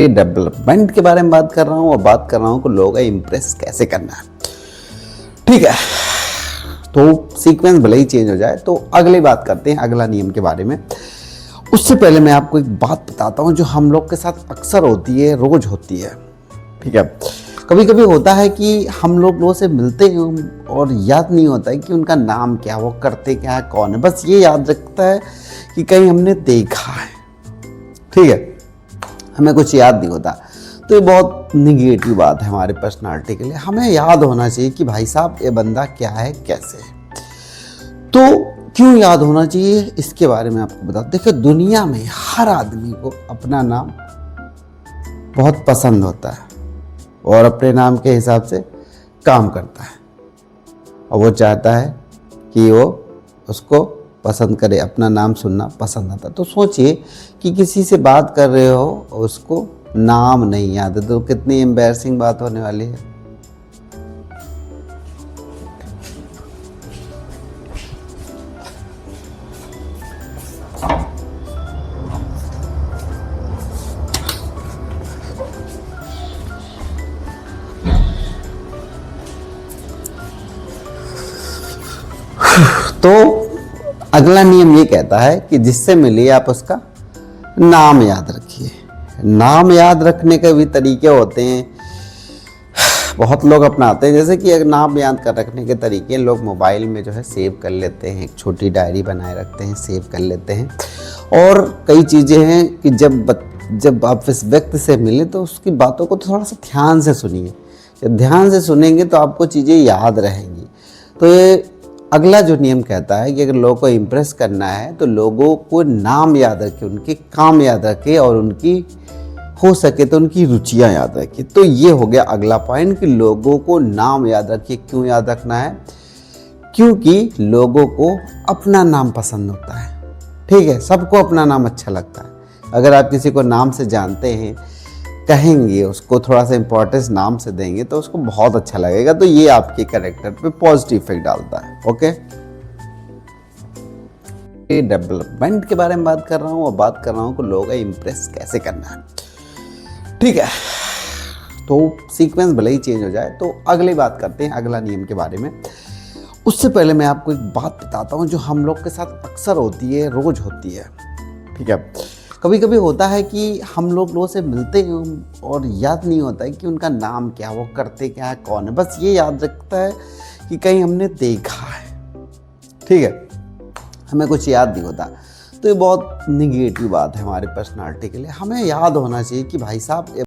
Development के बारे में बात कर रहा हूँ और बात कर रहा हूँ कि लोगों को इम्प्रेस कैसे करना है। ठीक है, तो सीक्वेंस भले ही चेंज हो जाए, तो अगली बात करते हैं अगला नियम के बारे में। उससे पहले मैं आपको एक बात बताता हूँ जो हम लोग के साथ अक्सर होती है, रोज होती है। ठीक है, कभी कभी होता है कि हम लोगों से मिलते हैं और याद नहीं होता है कि उनका नाम क्या, वो करते क्या है, कौन है, बस ये याद रखता है कि कहीं हमने देखा है। ठीक है, हमें कुछ याद नहीं होता। तो ये बहुत निगेटिव बात है हमारे पर्सनालिटी के लिए। हमें याद होना चाहिए कि भाई साहब ये बंदा क्या है, कैसे है। तो क्यों याद होना चाहिए इसके बारे में आपको बता। देखिए, दुनिया में हर आदमी को अपना नाम बहुत पसंद होता है और अपने नाम के हिसाब से काम करता है, और वो चाहता है कि वो उसको पसंद करे, अपना नाम सुनना पसंद आता। तो सोचिए कि किसी से बात कर रहे हो और उसको नाम नहीं याद है, तो कितनी एम्बैरसिंग बात होने वाली है। तो अगला नियम ये कहता है कि जिससे मिलिए आप उसका नाम याद रखिए। नाम याद रखने के भी तरीके होते हैं, बहुत लोग अपनाते हैं। जैसे कि अगर नाम याद कर रखने के तरीके, लोग मोबाइल में जो है सेव कर लेते हैं, एक छोटी डायरी बनाए रखते हैं, सेव कर लेते हैं। और कई चीज़ें हैं कि जब आप इस व्यक्ति से मिले तो उसकी बातों को थोड़ा सा ध्यान से सुनिए। जब ध्यान से सुनेंगे तो आपको चीज़ें याद रहेंगी। तो ये अगला जो नियम कहता है कि अगर लोगों को इम्प्रेस करना है तो लोगों को नाम याद रखें, उनके काम याद रखें और उनकी हो सके तो उनकी रुचियां याद रखें। तो ये हो गया अगला पॉइंट कि लोगों को नाम याद रखिए। क्यों याद रखना है? क्योंकि लोगों को अपना नाम पसंद होता है। ठीक है, सबको अपना नाम अच्छा लगता है। अगर आप किसी को नाम से जानते हैं, कहेंगे, उसको थोड़ा सा इंपॉर्टेंस नाम से देंगे तो उसको बहुत अच्छा लगेगा। तो ये आपके कैरेक्टर पे पॉजिटिव इफेक्ट डालता है। ओके, डेवलपमेंट के बारे में बात कर रहा हूँ और बात कर रहा हूँ कि लोगों को इम्प्रेस कैसे करना है। ठीक है, तो सीक्वेंस भले ही चेंज हो जाए, तो अगली बात करते हैं अगला नियम के बारे में। उससे पहले मैं आपको एक बात बताता हूँ जो हम लोग के साथ अक्सर होती है, रोज होती है। ठीक है, कभी कभी होता है कि हम लोगों से मिलते हैं और याद नहीं होता है कि उनका नाम क्या, वो करते क्या है, कौन है, बस ये याद रखता है कि कहीं हमने देखा है। ठीक है, हमें कुछ याद नहीं होता। तो ये बहुत निगेटिव बात है हमारे पर्सनालिटी के लिए। हमें याद होना चाहिए कि भाई साहब